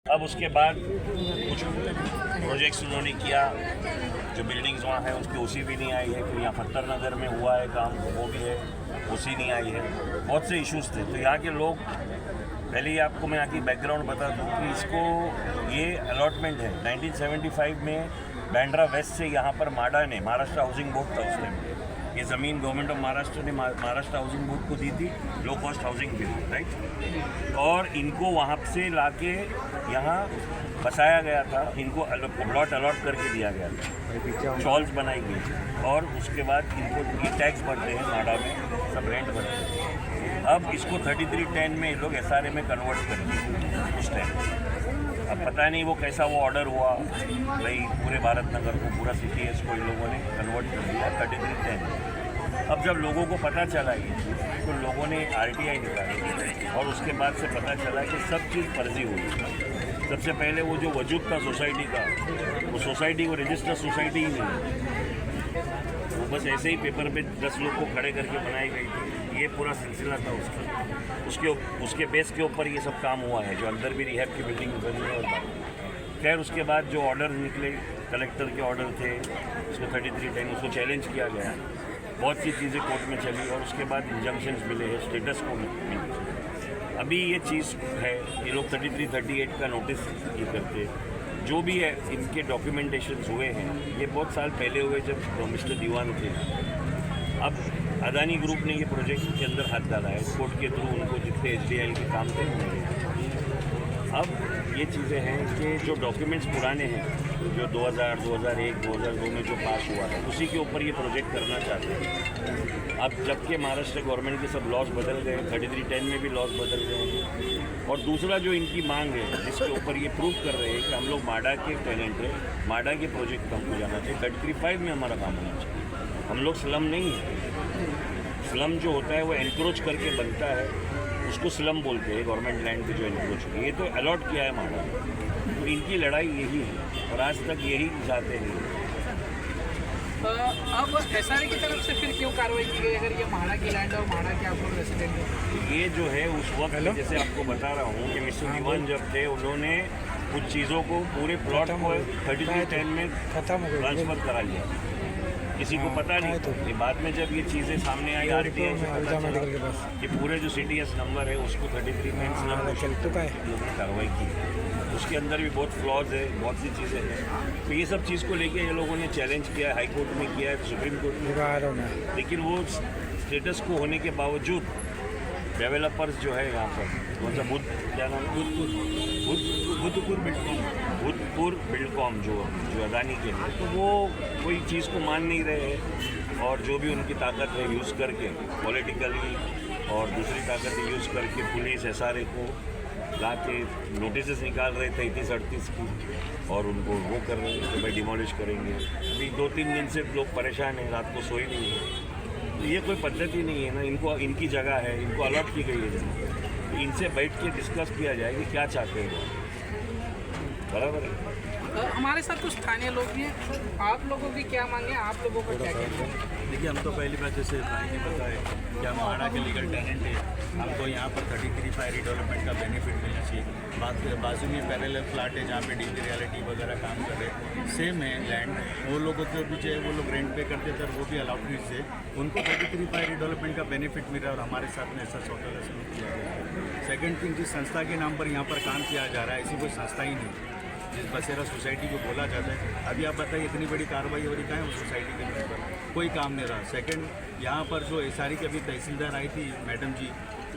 अब उसके बाद कुछ प्रोजेक्ट्स उन्होंने किया, जो बिल्डिंग्स वहाँ है उसकी ओसी भी नहीं आई है। फिर यहाँ फत्तर नगर में हुआ है काम, वो भी है, ओसी नहीं आई है। बहुत से इश्यूज थे। तो यहाँ के लोग, पहले ही आपको मैं यहाँ की बैकग्राउंड बता दूँ कि इसको ये अलॉटमेंट है 1975 में बैंड्रा वेस्ट से यहाँ पर माडा ने, महाराष्ट्र हाउसिंग बोर्ड था उस टाइम, ये ज़मीन गवर्नमेंट ऑफ महाराष्ट्र ने महाराष्ट्र हाउसिंग बोर्ड को दी थी, low cost housing bill, right. और इनको वहाँ से लाके यहाँ बसाया गया था, इनको प्लॉट अलॉट करके दिया गया था, चॉल्स बनाई गई थी। और उसके बाद इनको ये टैक्स भरते हैं माडा में, सब रेंट भरते हैं। अब इसको 3310 में ये लोग SRA में कन्वर्ट कर दिए उस टाइम। अब पता नहीं वो कैसा वो ऑर्डर हुआ, भाई पूरे भारत नगर को, पूरा CTS को इन लोगों ने कन्वर्ट कर दिया 3310। अब जब लोगों को पता चला ये, तो लोगों ने RTI निकाली और उसके बाद से पता चला कि सब चीज़ फर्जी हुई। सबसे पहले वो जो वजूद था सोसाइटी का, वो सोसाइटी को रजिस्टर सोसाइटी ही नहीं है, वो बस ऐसे ही पेपर पे 10 लोग को खड़े करके बनाई गई थी। ये पूरा सिलसिला था उसके बेस के ऊपर ये सब काम हुआ है, जो अंदर भी रिहैब की बिल्डिंग बनी है। और खैर उसके बाद जो ऑर्डर निकले, कलेक्टर के ऑर्डर थे, उसको 3310 उसको चैलेंज किया गया, बहुत सी चीज़ें कोर्ट में चली और उसके बाद इंजंक्शंस मिले हैं, स्टेटस को मिले। अभी ये चीज़ है, ये लोग 3338 का नोटिस ये करते, जो भी है इनके डॉक्यूमेंटेशन हुए हैं, ये बहुत साल पहले हुए जब मिस्टर दीवान थे। अब अदानी ग्रुप ने ये प्रोजेक्ट के अंदर हाथ डाला है, कोर्ट के थ्रू उनको जितने HDL के काम थे उन्होंने। अब ये चीज़ें हैं कि जो डॉक्यूमेंट्स पुराने हैं, जो 2000, 2001, 2002 में जो पास हुआ है, उसी के ऊपर ये प्रोजेक्ट करना चाहते हैं। अब जबकि महाराष्ट्र गवर्नमेंट के सब लॉज बदल गए, 3310 में भी लॉज बदल गए। और दूसरा जो इनकी मांग है, जिसके ऊपर ये प्रूव कर रहे हैं कि हम लोग माडा के टेनेंट हैं, माडा के प्रोजेक्ट पर हमको जाना चाहिए, 33.5 में हमारा काम होना चाहिए। हम लोग स्लम नहीं है। स्लम जो होता है वो एनक्रोच करके बनता है, उसको स्लम बोलते हैं, गवर्नमेंट लैंड पे जो एनक्रोच होती है। ये तो अलॉट किया है माडा, तो इनकी लड़ाई यही है और आज तक यही चाहते हैं। अब SRA की तरफ से फिर क्यों कार्रवाई की गई, अगर ये माडा की लैंड और माडा के आप लोग रेसिडेंट हैं? ये जो है उस वक्त, जैसे आपको बता रहा हूँ कि मिस्टर दीवान जब थे, उन्होंने कुछ चीज़ों को, पूरे प्लॉट को 3310 में ट्रांसफर करा लिया, किसी को पता नहीं था। ये बाद में जब ये चीज़ें सामने आई, RTI से पता चला कि पूरे जो CTS नंबर है उसको 3310 कार्रवाई की। उसके अंदर भी बहुत फ्लॉज है, बहुत सी चीज़ें हैं। तो ये सब चीज़ को लेके ये लोगों ने चैलेंज किया है, हाई कोर्ट में किया है, सुप्रीम कोर्ट में। लेकिन वो स्टेटस को होने के बावजूद डेवलपर्स जो है यहाँ पर, कौन सा क्या नाम, भूतपूर्व बिल्डकॉम जो अदानी के हैं, तो वो कोई चीज़ को मान नहीं रहे हैं। और जो भी उनकी ताकत है यूज़ करके, पॉलिटिकली और दूसरी ताकतें यूज़ करके, पुलिस SRA को ला के नोटिस निकाल रहे थे 33-38 की, और उनको वो कर रहे हैं कि भाई डिमोलिश करेंगे। अभी 2-3 दिन से लोग परेशान हैं, रात को सोए नहीं है। तो ये कोई पद्धति नहीं है ना, इनको, इनकी जगह है, इनको अलॉट की गई है, तो इनसे बैठ के डिस्कस किया जाए कि क्या चाहते हैं, बराबर है। हमारे साथ कुछ स्थानीय लोग भी हैं, आप लोगों की क्या मांगे, आप लोगों का क्या कहना है? देखिए, हम तो पहली बात जैसे भाई ने बताया कि हम माडा के लीगल टेनेंट है, हमको यहाँ पर 33.5 रिडेवलपमेंट का बेनिफिट मिलना चाहिए। बाजू में पैरेलल प्लाट है जहाँ पे DG रियलिटी वगैरह काम कर रहे हैं, सेम है लैंड, वो लोगों को भी जो है वो लोग रेंट पे करते थे, वो भी अलाउडमेंट से उनको 33.5 रिडेवलपमेंट का बेनिफिट मिल रहा है और हमारे साथ में ऐसा सौदा किया गया है। सेकेंड थिंग, जिस संस्था के नाम पर यहाँ पर काम किया जा रहा है, ऐसी कोई संस्था ही नहीं, जिस बसेरा सोसाइटी को बोला जाता है। अभी आप बताइए, इतनी बड़ी कार्रवाई हो रही है उस सोसाइटी के नाम पर, कोई काम नहीं रहा। सेकंड, यहाँ पर जो SRA की अभी तहसीलदार आई थी मैडम जी,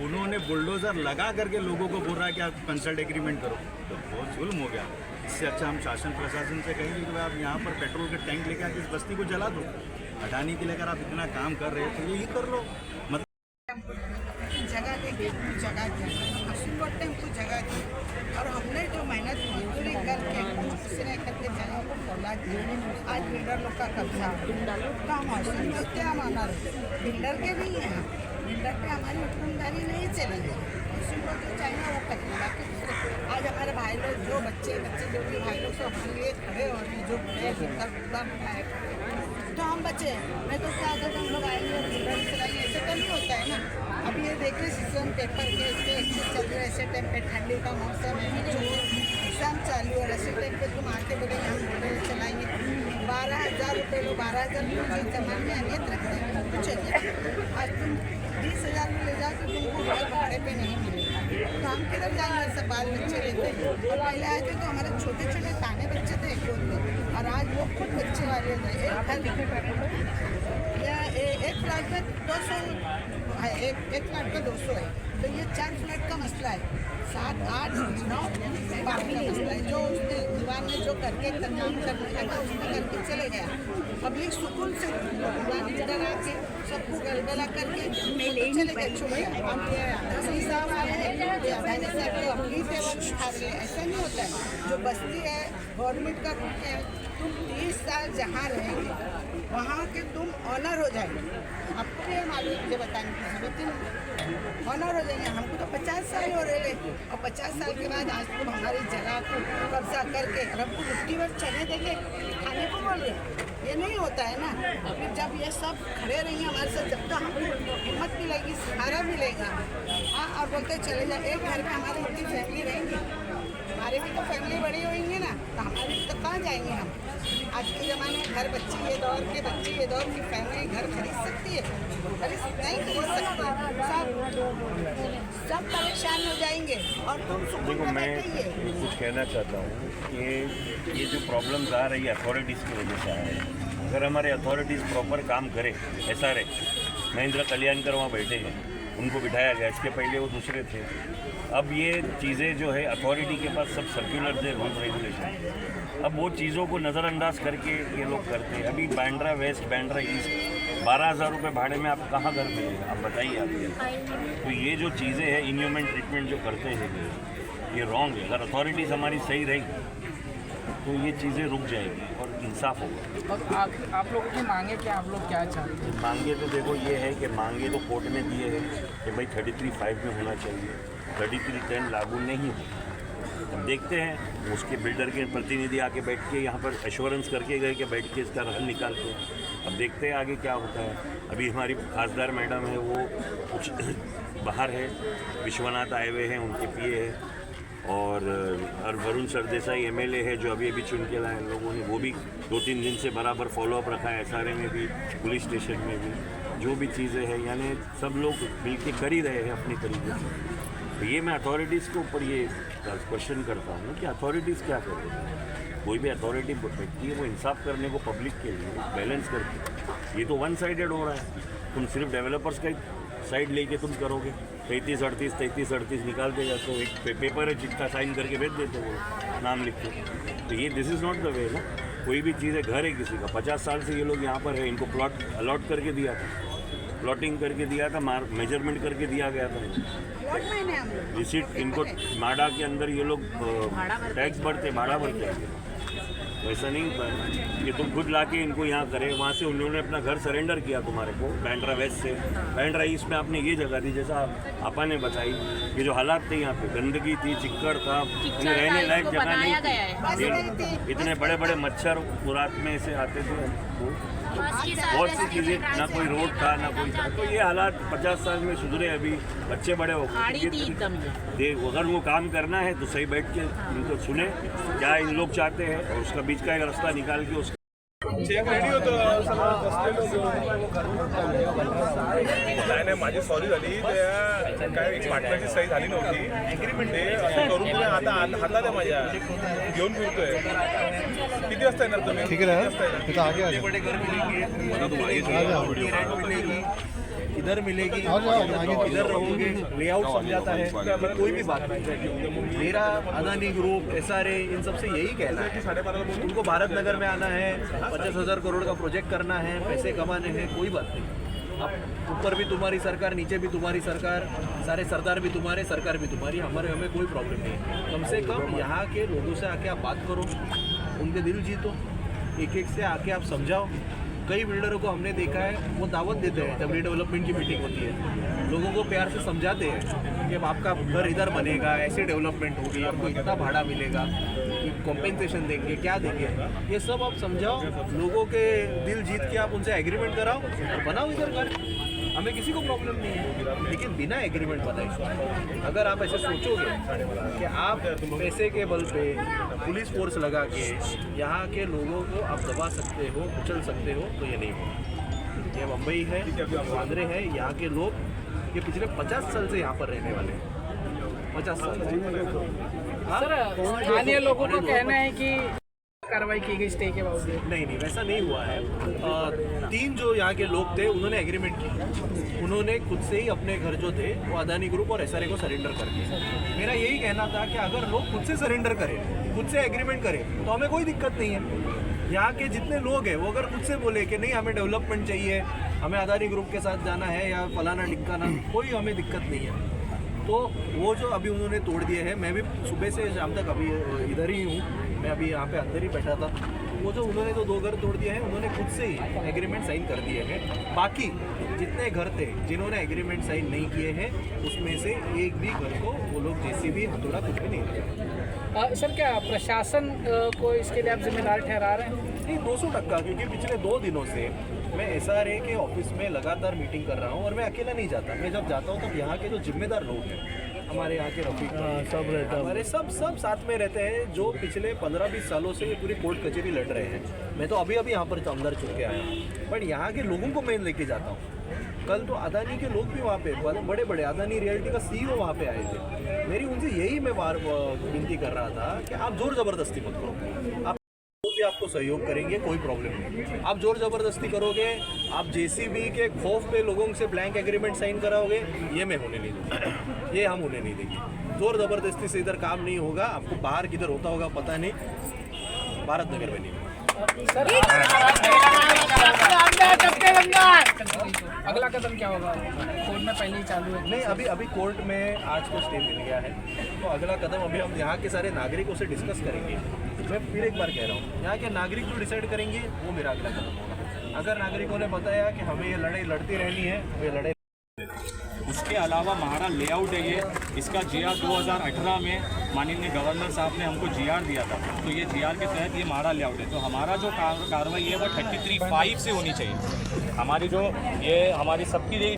उन्होंने बुलडोज़र लगा करके लोगों को बोल रहा है कि आप कंसल्ट एग्रीमेंट करो, तो बहुत जुल्म हो गया। इससे अच्छा हम शासन प्रशासन से कहेंगे कि आप यहाँ पर पेट्रोल के टैंक लेकर आके इस बस्ती को जला दो। अडानी के लिए अगर आप इतना काम कर रहे हो तो यही कर लो। जगह देगी, जगह दी, सुप्रीम कोर्ट ने हमको जगह दी और हमने जो मेहनत मजदूरी करके दूसरे करके जगह को खोला दिया। आज बिल्डर लोग का कब्जा, काम हौसला करते हम आना बिल्डर के नहीं है, बिल्डर पे हमारी हुक्मदारी नहीं चलेगी। सुप्रीम कोर्ट जो चाहिए वो करेंगे। बाकी आज हमारे भाई लोग, जो बच्चे जो भी भाई लोग सब अपने लिए खड़े और जो बनाए तो हम बचे, नहीं तो क्या अगर हम लोग आएंगे और बिल्डर चलाएंगे, ऐसे तो नहीं होता है ना। अभी ये देखिए सीजन पेपर के इसके चल रहे, ऐसे टाइम पे ठंडी का मौसम है, चालू है, ऐसे टाइम पे तुम आके बोले हम होटल चलाएंगे, 12,000 रुपये लो, 12,000 रुपये जमा में अनियत रखते हैं तो चलिए। आज तुम 20,000 में ले जाओ तो तुमको घर भाड़े पे नहीं मिलेगा, तो हम किधर जाएंगे? सब बाल बच्चे लेते हैं। और पहले आए थे तो हमारे छोटे छोटे ताने बच्चे थे एक में, और आज वो खुद बच्चे वाले थे। एक फ्लैट में 200 है, एक फ्लैट में 200 है, तो ये 4 फ्लैट का मसला है, 7, 8, 9 बाकी का मसला है। जो उसने दीवान में जो करके काम करने लगा उसने करके चले गया। पब्लिक सुकून से दीवान इधर आके सबको गलगला करके चले गए, छोड़ गया। अब ये आधा साहब आए हैं, आधा साहब अपनी टेबल उठा रहे, ऐसा नहीं होता है। जो बस्ती है गवर्नमेंट का रूल है, तुम 30 साल जहाँ रहेंगे वहाँ के तुम ऑनर हो जाएंगे। आपको भी मालूम मुझे बताने की जरूरत ही नहीं, ऑनर हो जाएंगे। हमको तो 50 साल हो रहे हैं, और 50 साल के बाद आज तुम हमारी जगह को कब्जा करके और हमको मुट्ठी भर चने देंगे खाने को बोल रहे, ये नहीं होता है ना। फिर जब ये सब खड़े रहेंगे हमारे साथ, जब तक हमको हिम्मत मिलेगी, सहारा मिलेगा, हाँ, और बोलते चले जाए। एक घर में हमारी इतनी फैमिली रहेंगी, हमारी भी तो फैमिली बड़ी होंगी ना, तो हमारे तो कहाँ जाएंगे हम? आज के ज़माने में घर बच्चे, ये दौर के बच्चे, ये दौर की फैमिली घर खरीद सकती है? खरीद नहीं खरीद सकती, सब परेशान हो जाएंगे। और तुम देखो, मैं कुछ कहना चाहता हूँ कि ये जो प्रॉब्लम्स आ रही है अथॉरिटीज़ की वजह से आ रही है। अगर हमारे अथॉरिटीज़ प्रॉपर काम करे, SRA महेंद्र कल्याणकर वहाँ बैठे हैं, उनको बिठाया गया, इसके पहले वो दूसरे थे। अब ये चीज़ें जो है अथॉरिटी के पास सब सर्कुलर है, रूल रेगुलेशन, अब वो चीज़ों को नज़रअंदाज करके ये लोग करते हैं। अभी बांद्रा वेस्ट, बांद्रा ईस्ट 12,000 रुपये भाड़े में आप कहाँ घर मिलेगा, आप बताइए आप ये। तो ये जो चीज़ें हैं, इन्ह्यूमन ट्रीटमेंट जो करते हैं ये रॉन्ग है। अगर अथॉरिटीज़ हमारी सही रही तो ये चीज़ें रुक जाएगी और इंसाफ होगा। और आप लोगों की मांगे क्या, आप लोग क्या चाहते हैं? मांगे तो देखो ये है कि मांगे तो कोर्ट में दिए हैं कि भाई 33(5) में होना चाहिए, 33(10) लागू नहीं है। अब देखते हैं, उसके बिल्डर के प्रतिनिधि आके बैठ के यहाँ पर एश्योरेंस करके गए कि बैठ के इसका हल निकालते हैं। अब देखते हैं आगे क्या होता है। अभी हमारी खासदार मैडम है, वो कुछ बाहर है, विश्वनाथ आए हुए हैं, उनके पीए है, और वरुण सरदेसाई MLA है जो अभी चुन के लाए लोगों ने, वो भी 2-3 दिन से बराबर फॉलोअप रखा है, SRA में भी, पुलिस स्टेशन में भी, जो भी चीज़ें हैं, यानी सब लोग मिल के कर ही रहे हैं अपनी तरीके से। तो ये मैं अथॉरिटीज़ के ऊपर ये क्वेश्चन करता हूँ कि अथॉरिटीज़ क्या कर रही है। कोई भी अथॉरिटी बैठती है वो इंसाफ करने को पब्लिक के लिए बैलेंस करती है। ये तो वन साइडेड हो रहा है, तुम सिर्फ डेवलपर्स का साइड लेके तुम करोगे। 33-38 निकालते जाते हो, एक पेपर है जिसका साइन करके भेज देते हो वो नाम लिख के। तो ये this is not the way ना। कोई भी चीज़ है, घर है किसी का, 50 साल से ये लोग यहाँ पर है, इनको प्लॉट अलॉट करके दिया था, प्लॉटिंग करके दिया था, मेजरमेंट करके दिया गया था, रिसीट इनको माडा के अंदर ये लोग टैक्स भरते, भाड़ा भरते हैं। वैसा नहीं होता है कि तुम खुद लाके इनको यहाँ करें। वहाँ से उन्होंने अपना घर सरेंडर किया तुम्हारे को, बांद्रा वेस्ट से। बांद्रा ईस्ट में आपने ये जगह दी, जैसा आपा ने बताई, ये जो हालात थे यहाँ पे, गंदगी थी, चिक्कड़ था, रहने लायक जगह नहीं थी, इतने बड़े बड़े मच्छर रात में से आते थे, बहुत सी चीज़ें, ना कोई रोड था ना कोई था। तो ये हालात 50 साल में सुधरे, अभी बच्चे बड़े हो गए। अगर वो काम करना है तो सही बैठ के इनको सुने क्या इन लोग चाहते हैं, और उसका बीच का एक रास्ता निकाल के उसका नाही माझी सॉरी झाली, त्या काय पार्टनरची सही झाली नव्हती, ते असं करून तुम्ही आता हातात आहे माझ्या, घेऊन फिरतोय। किती वाजता येणार तुम्ही? ठीक आहे, इधर मिलेगी, इधर रहोगे, लेआउट समझाता है, कोई भी बात नहीं। मेरा अदानी ग्रुप, SRA, इन सबसे यही कहना है, उनको भारत नगर में आना है, 50,000 करोड़ का प्रोजेक्ट करना है, पैसे कमाने हैं, कोई बात नहीं। अब ऊपर भी तुम्हारी सरकार, नीचे भी तुम्हारी सरकार, सारे सरदार भी तुम्हारे, सरकार भी तुम्हारी, हमें कोई प्रॉब्लम नहीं है। कम से कम यहाँ के लोगों से आके आप बात करो, उनके दिल जीतो, एक से आके आप समझाओ। कई बिल्डरों को हमने देखा है, वो दावत देते हैं जब रीडेवलपमेंट की मीटिंग होती है, लोगों को प्यार से समझाते हैं कि अब आपका घर इधर बनेगा, ऐसे डेवलपमेंट होगी, आपको इतना भाड़ा मिलेगा, कॉम्पेंसेशन देंगे, क्या देंगे, ये सब आप समझाओ, लोगों के दिल जीत के आप उनसे एग्रीमेंट कराओ, बनाओ इधर घर। हमें किसी को प्रॉब्लम नहीं है, लेकिन बिना एग्रीमेंट बनाए अगर आप ऐसे सोचोगे कि आप पैसे के बल पे पुलिस फोर्स लगा के यहाँ के लोगों को आप दबा सकते हो, कुचल सकते हो, तो ये नहीं होगा। ये मुंबई है, बांद्रे है, यहाँ के लोग ये पिछले 50 साल से यहाँ पर रहने वाले हैं, 50 साल सर स्थानीय लोगों का कहना है कि कार्रवाई की गई स्टे के बावजूद। नहीं, वैसा नहीं हुआ है। 3 जो यहाँ के लोग थे उन्होंने एग्रीमेंट की, उन्होंने खुद से ही अपने घर जो थे वो अदानी ग्रुप और एसआरए को सरेंडर कर दिया। मेरा यही कहना था कि अगर लोग खुद से सरेंडर करें, खुद से एग्रीमेंट करें, तो हमें कोई दिक्कत नहीं है। यहाँ के जितने लोग हैं वो अगर खुद से बोले कि नहीं हमें डेवलपमेंट चाहिए, हमें अदानी ग्रुप के साथ जाना है या फलाना टिक्काना, कोई हमें दिक्कत नहीं है। तो वो जो अभी उन्होंने तोड़ दिए हैं, मैं भी सुबह से शाम तक अभी इधर ही हूँ, मैं अभी यहाँ पे अंदर ही बैठा था। वो जो उन्होंने तो 2 घर तोड़ दिए हैं, उन्होंने खुद से ही एग्रीमेंट साइन कर दिए हैं। बाकी जितने घर थे जिन्होंने एग्रीमेंट साइन नहीं किए हैं, उसमें से एक भी घर को वो लोग जेसीबी हथौड़ा कुछ भी नहीं दिया। सर क्या प्रशासन को इसके लिए आप जिम्मेदार ठहरा रहे हैं? नहीं, 200%, क्योंकि पिछले 2 दिनों से मैं एसआरए के ऑफिस में लगातार मीटिंग कर रहा हूँ और मैं अकेला नहीं जाता। मैं जब जाता हूँ तब यहाँ के जो जिम्मेदार लोग हैं, हमारे यहाँ के रफीक सब रहते हैं, हमारे सब साथ में रहते हैं, जो पिछले 15-20 सालों से ये पूरी कोर्ट कचहरी लड़ रहे हैं। मैं तो अभी यहाँ पर अंदर चुन के आया हूँ, बट यहाँ के लोगों को मैं लेके जाता हूँ। कल तो अदानी के लोग भी वहाँ पे, बड़े अदानी रियल्टी का CEO वहाँ पे आए थे। मेरी उनसे यही मैं बार विनती कर रहा था कि आप जोर ज़बरदस्ती मत करो, आप भी आपको सहयोग करेंगे, कोई प्रॉब्लम नहीं। आप जोर ज़बरदस्ती करोगे, आप जेसीबी के खौफ पे लोगों से ब्लैंक एग्रीमेंट साइन कराओगे, ये मैं होने नहीं दूँगा, ये हम होने नहीं देंगे। जोर ज़बरदस्ती से इधर काम नहीं होगा। आपको बाहर किधर होता होगा पता नहीं, भारत नगर में नहीं होगा। अगला कदम क्या होगा? कोर्ट में पहले ही चालू है। नहीं, अभी कोर्ट में आज को स्टे मिल गया है, तो अगला कदम अभी हम यहाँ के सारे नागरिकों से डिस्कस करेंगे। मैं फिर एक बार कह रहा हूँ, यहाँ के नागरिक जो डिसाइड करेंगे वो मेरा अगला कदम होगा। अगर नागरिकों ने बताया कि हमें ये लड़ाई लड़ती रहनी है, तो ये लड़ाई। उसके अलावा महारा लेआउट है ये, इसका GR 2018 में माननीय गवर्नर साहब ने हमको GR दिया था, तो ये GR के तहत ये महारा लेआउट है। तो हमारा जो कार्रवाई है वो 33(5) से होनी चाहिए। हमारी जो ये हमारी सबकी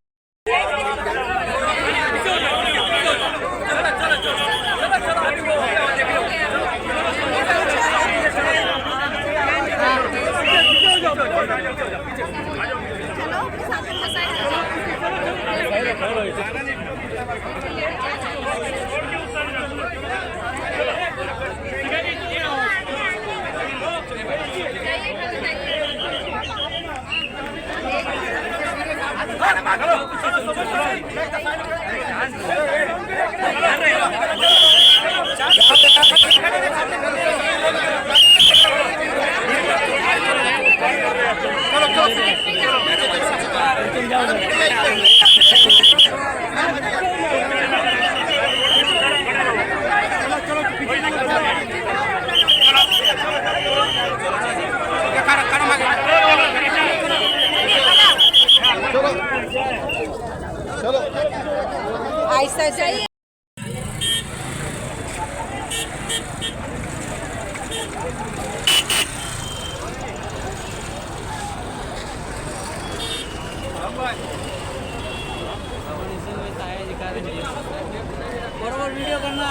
ऐसा चाहिए। बरोबर वीडियो करना।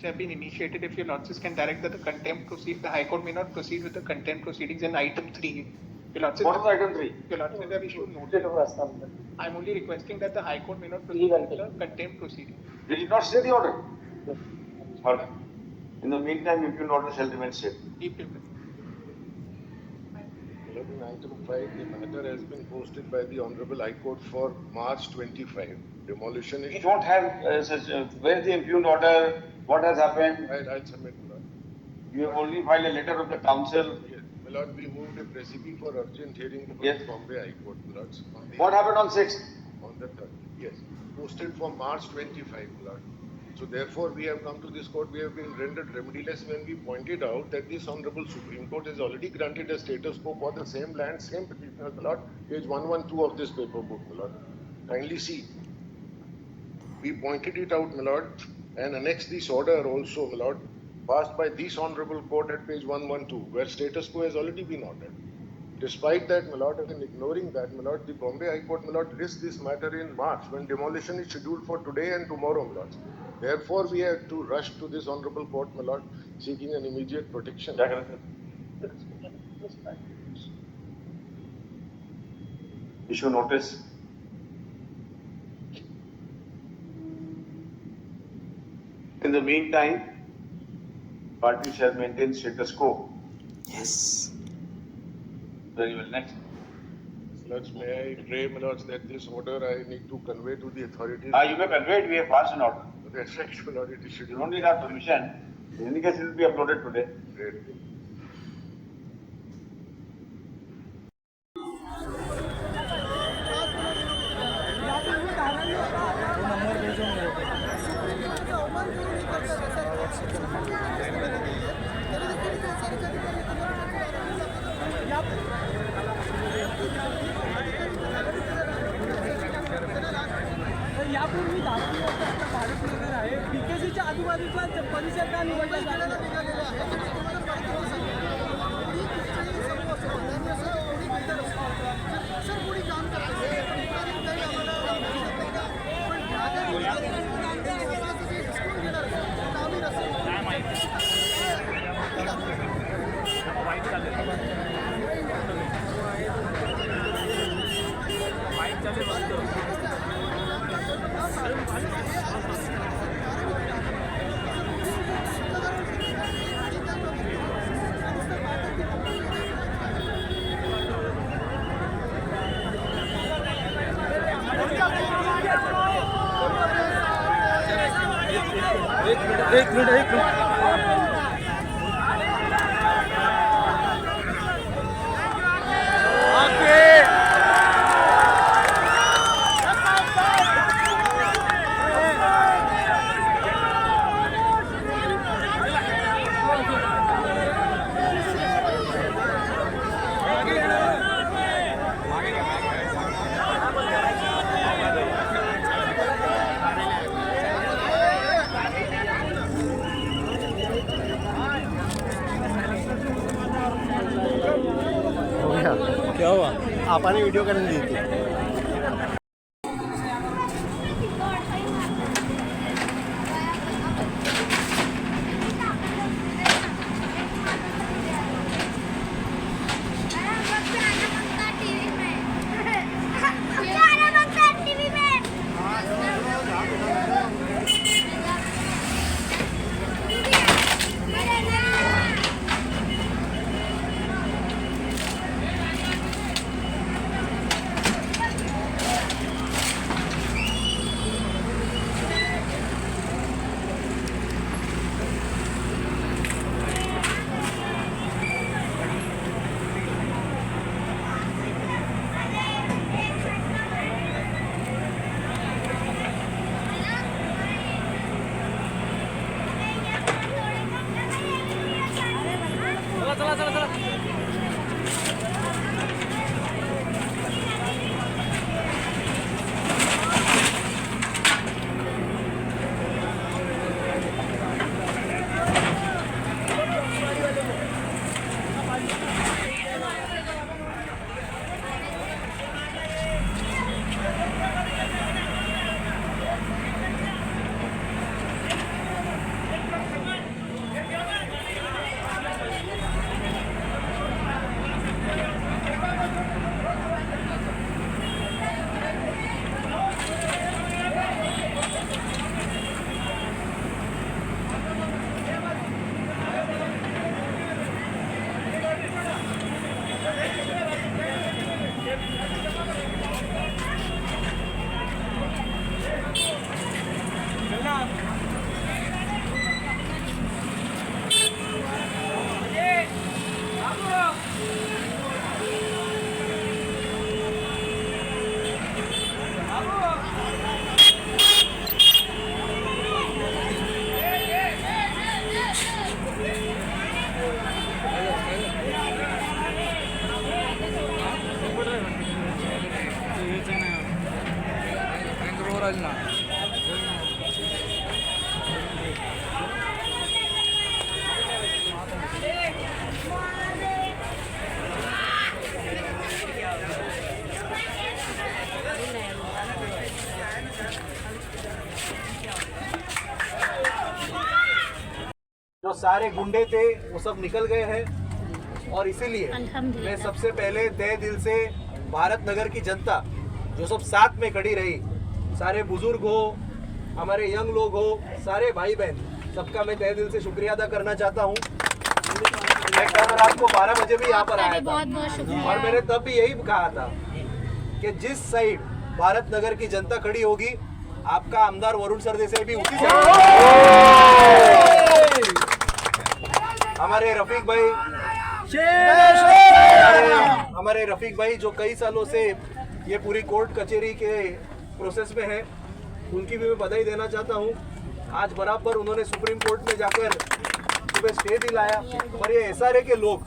which have been initiated, if your lordships can direct that the contempt proceed, the High Court may not proceed with the contempt proceedings in item 3. Your lordships, what is item 3? Your lordships have issued notice. I am only requesting that the High Court may not proceed with the contempt proceeding. Did you not stay the order? Order. In the meantime, impugn order shall remain stayed. In item 5, the matter has been posted by the Honorable High Court for March 25. Demolition is... We don't have such... where is the impugned order? What has happened? I'll submit, my lord. You have only filed a letter of the council. Yes. My lord, we moved a recipe for urgent hearing before Yes. Bombay High Court, my lords. What happened on 6th? On the 3rd, yes. Posted for March 25, my lord. So therefore, we have come to this court. We have been rendered remediless when we pointed out that this Honorable Supreme Court has already granted a status quo for the same land, same petitioners, my lord. Page 112 of this paper book, my lord. Kindly see. We pointed it out, my lord, and annexed this order also, my lord, passed by this Honorable Court at page 112, where status quo has already been ordered. Despite that, my lord, and ignoring that, my lord, the Bombay High Court, my lord, raised this matter in March when demolition is scheduled for today and tomorrow, my lord. Therefore, we have to rush to this Honorable Court, my lord, seeking an immediate protection. Issue notice. In the meantime, party shall maintain status quo. Yes. Very well. Next. Lords, may I pray, my lords, that this order I need to convey to the authorities. You may convey it. We have passed an order. That's right, my lord, it is You scheduled. don't need our permission. In any case, it will be uploaded today. Great. यापूर्वी भारतनगर आहे बीकेसीच्या आजूबाजूचा परिसर का निवडला एक minute क्या हुआ आपने वीडियो करने दी थी स्वराज ना जो सारे गुंडे थे वो सब निकल गए हैं और इसीलिए मैं सबसे पहले तहे दिल से भारत नगर की जनता जो सब साथ में खड़ी रही, सारे बुजुर्ग हो, हमारे यंग लोग हो, सारे भाई बहन, सबका मैं तहे दिल से शुक्रिया अदा करना चाहता हूँ। मैं कल रात को 12 बजे भी यहाँ पर आया था और मैंने तब भी यही कहा था कि जिस साइड भारत नगर की जनता खड़ी होगी, आपका आमदार वरुण सरदेसाई भी उसी हमारे रफीक भाई हमारे रफीक भाई जो कई सालों से ये पूरी कोर्ट कचहरी के प्रोसेस में है, उनकी भी मैं बधाई देना चाहता हूँ। आज बराबर उन्होंने सुप्रीम कोर्ट में जाकर सुबह स्टे दिलाया। पर ये एसआरए के लोग,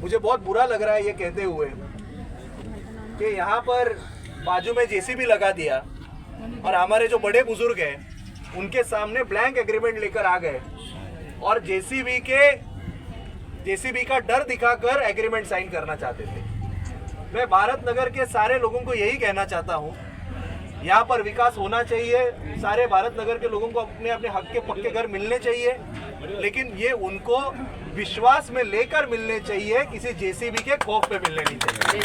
मुझे बहुत बुरा लग रहा है ये कहते हुए कि यहाँ पर बाजू में जेसीबी लगा दिया और हमारे जो बड़े बुजुर्ग हैं उनके सामने ब्लैंक एग्रीमेंट लेकर आ गए और जेसीबी का डर दिखाकर एग्रीमेंट साइन करना चाहते थे। मैं भारत नगर के सारे लोगों को यही कहना चाहता हूँ, यहाँ पर विकास होना चाहिए, सारे भारत नगर के लोगों को अपने अपने हक के पक्के घर मिलने चाहिए, लेकिन ये उनको विश्वास में लेकर मिलने चाहिए, किसी जेसीबी के खौफ पे मिलने नहीं चाहिए।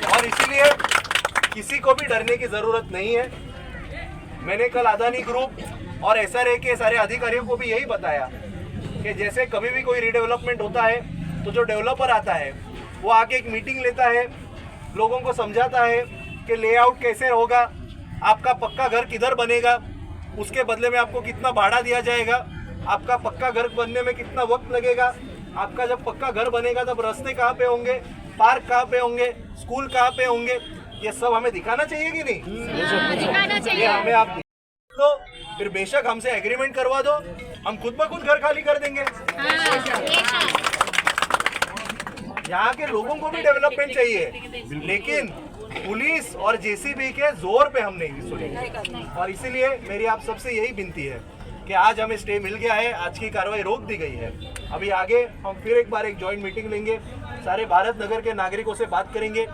और इसीलिए किसी को भी डरने की जरूरत नहीं है। मैंने कल अदानी ग्रुप और एसआरए के सारे अधिकारियों को भी यही बताया कि जैसे कभी भी कोई रीडेवलपमेंट होता है तो जो डेवलपर आता है वो आके एक मीटिंग लेता है, लोगों को समझाता है कि लेआउट कैसे होगा, आपका पक्का घर किधर बनेगा, उसके बदले में आपको कितना भाड़ा दिया जाएगा, आपका पक्का घर बनने में कितना वक्त लगेगा, आपका जब पक्का घर बनेगा तब रास्ते कहाँ पे होंगे, पार्क कहाँ पे होंगे, स्कूल कहाँ पे होंगे, ये सब हमें दिखाना चाहिए कि नहीं? दिखाना चाहिए। हमें आप तो फिर बेशक हमसे एग्रीमेंट करवा दो, हम खुद ब खुद घर खाली कर देंगे। यहाँ के लोगों को भी डेवलपमेंट चाहिए, लेकिन पुलिस और जेसीबी के जोर पे हम नहीं सुनेंगे। और इसीलिए मेरी आप सबसे यही विनती है कि आज हमें स्टे मिल गया है, आज की कार्रवाई रोक दी गई है। अभी आगे हम फिर एक बार एक जॉइंट मीटिंग लेंगे, सारे भारत नगर के नागरिकों से बात करेंगे,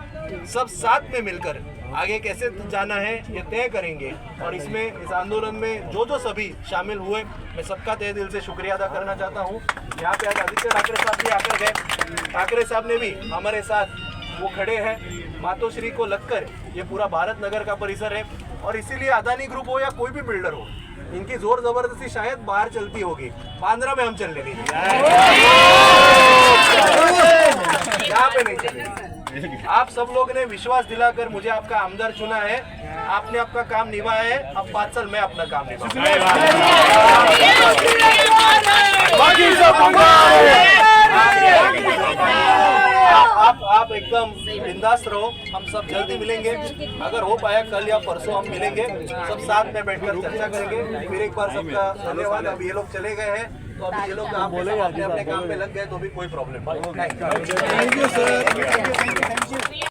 सब साथ में मिलकर आगे कैसे जाना है ये तय करेंगे। और इसमें इस आंदोलन में जो सभी शामिल हुए, मैं सबका तहे दिल से शुक्रिया अदा करना चाहता हूँ। यहाँ पे आज आदित्य ठाकरे साहब भी आकर गए, ठाकरे साहब ने भी हमारे साथ वो खड़े हैं। मातोश्री को लगकर ये पूरा भारत नगर का परिसर है और इसीलिए अदानी ग्रुप हो या कोई भी बिल्डर हो, इनकी जोर जबरदस्ती शायद बाहर चलती होगी, बांद्रा में हम चलने नहीं यहाँ पे नहीं चलेगी। आप सब लोग ने विश्वास दिलाकर मुझे आपका आमदार चुना है, आपने आपका काम निभाया है, अब 5 साल मैं अपना काम निभाऊंगा। आप एकदम बिंदास रहो, हम सब जल्दी मिलेंगे, अगर हो पाया कल या परसों हम मिलेंगे, सब साथ में बैठकर चर्चा करेंगे। फिर एक बार सबका धन्यवाद। अब ये लोग चले गए हैं तो अभी ये लोग अपने काम पे लग गए तो भी कोई प्रॉब्लम नहीं। Thank you sir.